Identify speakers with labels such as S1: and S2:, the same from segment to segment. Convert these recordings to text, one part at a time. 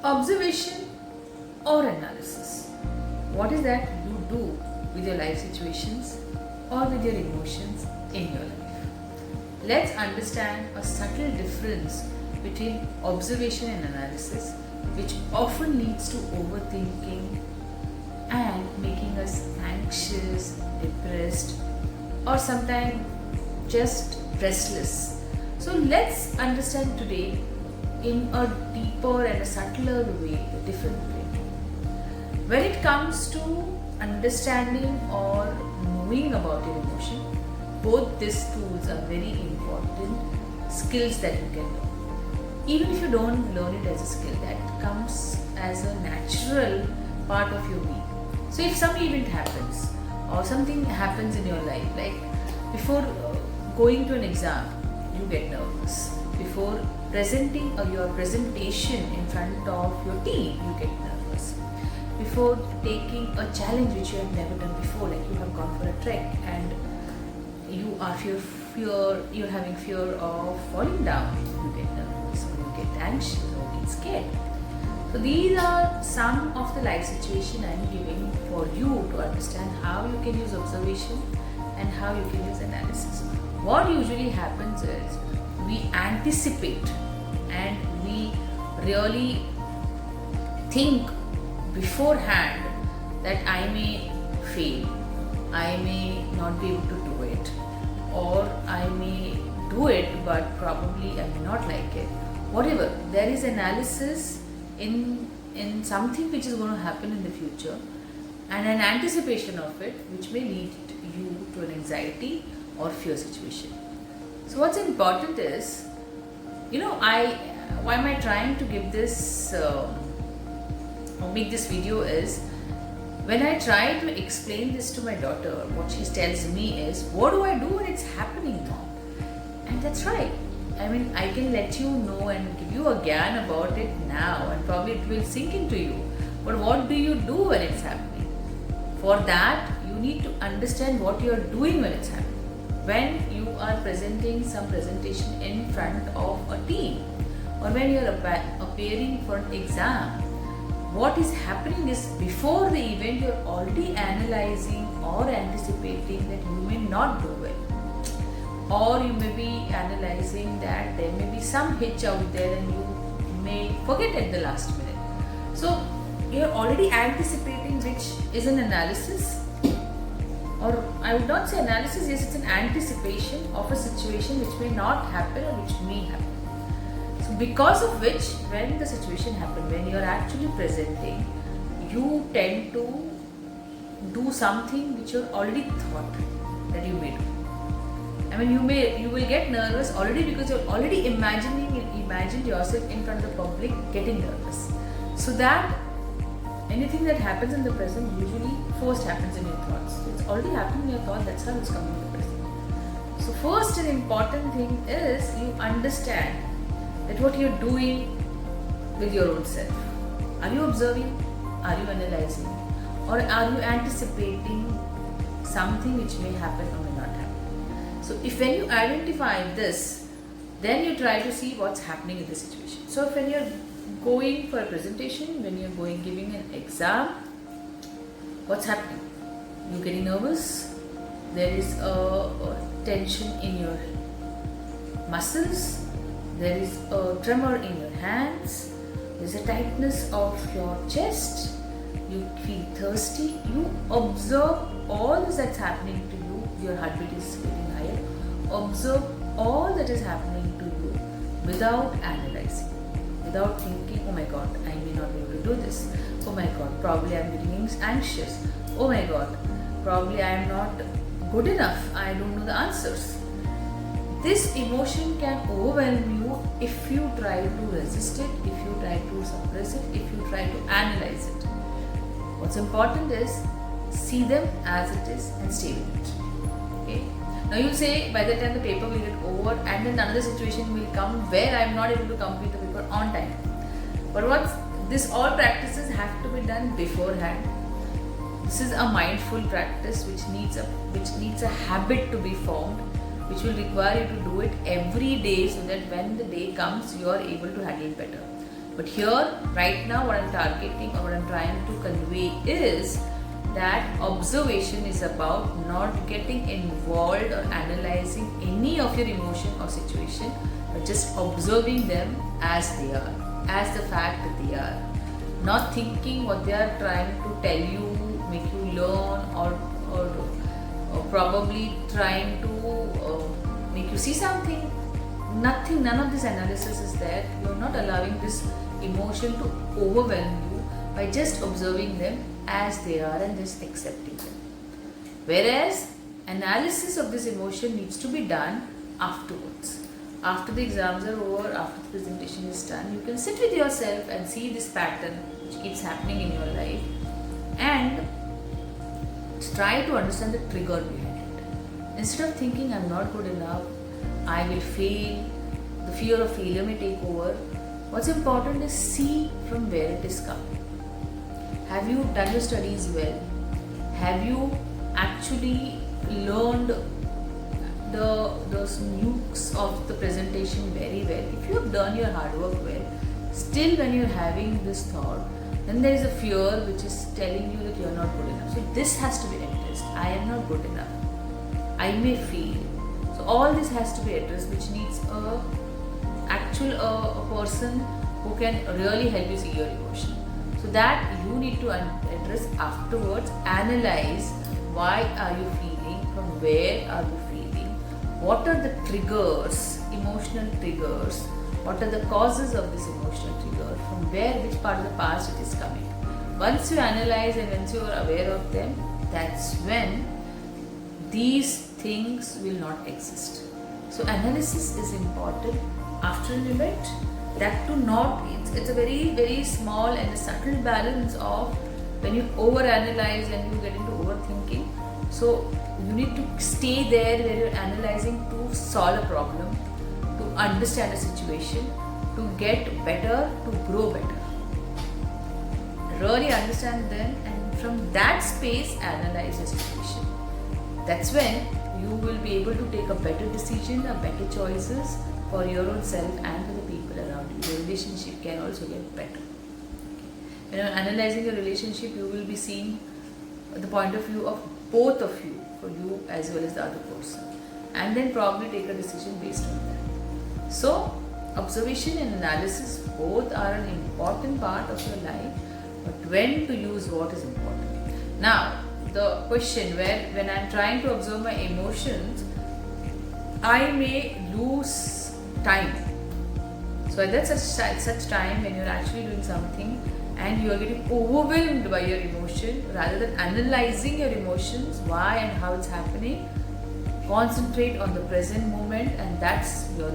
S1: Observation or analysis. What is that you do with your life situations or with your emotions in your life? Let's understand a subtle difference between observation and analysis, which often leads to overthinking and making us anxious, depressed, or sometimes just restless. So let's understand today in a deeper and a subtler way the difference between. When it comes to understanding or knowing about your emotion, both these tools are very important skills that you can learn. Even if you don't learn it as a skill, that comes as a natural part of your being. So if some event happens or something happens in your life, like before going to an exam, you get nervous. Before presenting your presentation in front of your team, you get nervous. Before taking a challenge which you have never done before, like you have gone for a trek and you are you're having fear of falling down, you get nervous or you get anxious or get scared. So these are some of the life situation I am giving for you to understand how you can use observation and how you can use analysis. What usually happens is we anticipate and we really think beforehand that I may fail, I may not be able to do it, or I may do it but probably I may not like it. Whatever, there is analysis in something which is going to happen in the future and an anticipation of it which may lead you to an anxiety or fear situation. So what's important is, why am I trying to give this or make this video is, when I try to explain this to my daughter, what she tells me is, what do I do when it's happening now? And that's right. I mean, I can let you know and give you a gyan about it now and probably it will sink into you. But what do you do when it's happening? For that, you need to understand what you are doing when it's happening. When you are presenting some presentation in front of a team or when you are appearing for an exam, what is happening is before the event you are already analyzing or anticipating that you may not do well, or you may be analyzing that there may be some hitch out there and you may forget at the last minute. So you are already anticipating, which is an analysis, or I would not say analysis, yes, it's an anticipation of a situation which may not happen or which may happen. So because of which, when the situation happens, when you are actually presenting, you tend to do something which you already thought that you may do. I mean, you will get nervous already because you're already imagined yourself in front of the public getting nervous. So that anything that happens in the present usually first happens in your thoughts. So it's already happened in your thought, that's how it's coming in the present. So first an important thing is you understand that what you're doing with your own self. Are you observing? Are you analyzing? Or are you anticipating something which may happen or may not happen? So if when you identify this, then you try to see what's happening in the situation. So when you're going for a presentation, when you're giving an exam, what's happening? You're getting nervous, there is a tension in your muscles, there is a tremor in your hands, there's a tightness of your chest, you feel thirsty, you observe all this that's happening to you, your heartbeat is getting higher, observe all that is happening to you without analyzing, without thinking, oh my god, I may not be able to do this, oh my god, probably I'm getting anxious, oh my god, probably I am not good enough, I don't know the answers. This emotion can overwhelm you if you try to resist it, if you try to suppress it, if you try to analyze it. What's important is see them as it is and stay with it. Okay? Now you say by the time the paper will get over and then another situation will come where I am not able to complete the paper on time. But all practices have to be done beforehand. This is a mindful practice which needs a habit to be formed, which will require you to do it every day so that when the day comes you are able to handle it better. But here, right now, what I'm targeting or what I'm trying to convey is that observation is about not getting involved or analyzing any of your emotion or situation, but just observing them as they are, as the fact that they are. Not thinking what they are trying to tell you, make you learn, or probably trying to make you see something. Nothing, none of this analysis is there. You're not allowing this emotion to overwhelm you by just observing them as they are and just accepting them. Whereas analysis of this emotion needs to be done afterwards. After the exams are over, after the presentation is done, you can sit with yourself and see this pattern which keeps happening in your life and try to understand the trigger behind it. Instead of thinking I'm not good enough, I will fail, the fear of failure may take over. What's important is see from where it is coming. Have you done your studies well? Have you actually learned those nukes of the presentation very well? If you have done your hard work well, still when you're having this thought, then there is a fear which is telling you that you're not good enough. So this has to be addressed. I am not good enough. I may fail. So all this has to be addressed, which needs a person who can really help you see your emotion. So that you need to address afterwards. Analyze why are you feeling, from where are you feeling, what are the triggers, emotional triggers, what are the causes of this emotional trigger, from where, which part of the past it is coming. Once you analyze and once you are aware of them, that's when these things will not exist. So analysis is important after an event. That to not, it's a very, very small and a subtle balance of when you overanalyze and you get into overthinking. So you need to stay there where you're analyzing to solve a problem, to understand a situation, to get better, to grow better. Really understand them and from that space analyze the situation. That's when you will be able to take a better decision, a better choices for your own self and for the people around you. Your relationship can also get better. When you're analyzing your relationship, you will be seeing the point of view of both of you, for you as well as the other person, and then probably take a decision based on that. So, observation and analysis both are an important part of your life, but when to use what is important. Now, the question where when I'm trying to observe my emotions, I may lose time. So at that such time when you're actually doing something and you are getting overwhelmed by your emotion, rather than analyzing your emotions, why and how it's happening, concentrate on the present moment, and that's your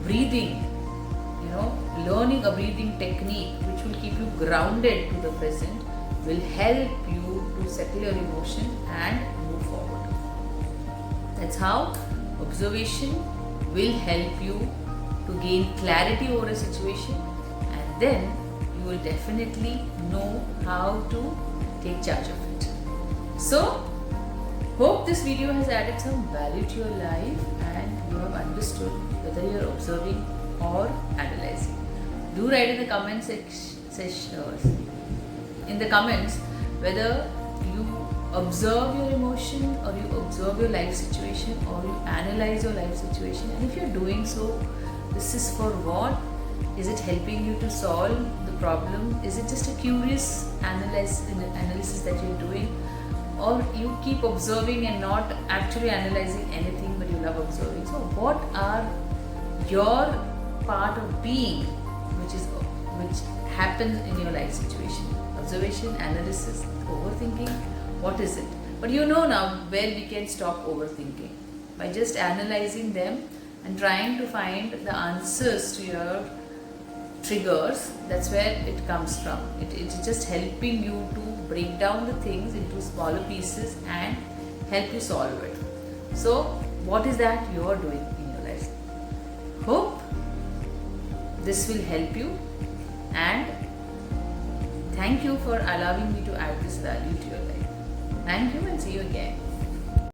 S1: breathing. Learning a breathing technique which will keep you grounded to the present will help you to settle your emotion and move forward. That's how observation will help you to gain clarity over a situation, and then you will definitely know how to take charge of it. So, hope this video has added some value to your life and you have understood whether you are observing or analyzing. Do write in the comment section, in the comments, whether you observe your emotion or you observe your life situation or you analyze your life situation, and if you're doing so, this is for what? Is it helping you to solve the problem? Is it just a curious analysis that you're doing, or you keep observing and not actually analyzing anything but you love observing? So what are your part of being which happens in your life situation? Observation, analysis, overthinking, what is it? But you know now where we can stop overthinking. By just analyzing them and trying to find the answers to your triggers, that's where it comes from. It's just helping you to break down the things into smaller pieces and help you solve it. So what is that you are doing in your life? Hope this will help you, and thank you for allowing me to add this value to your life. Thank you and see you again.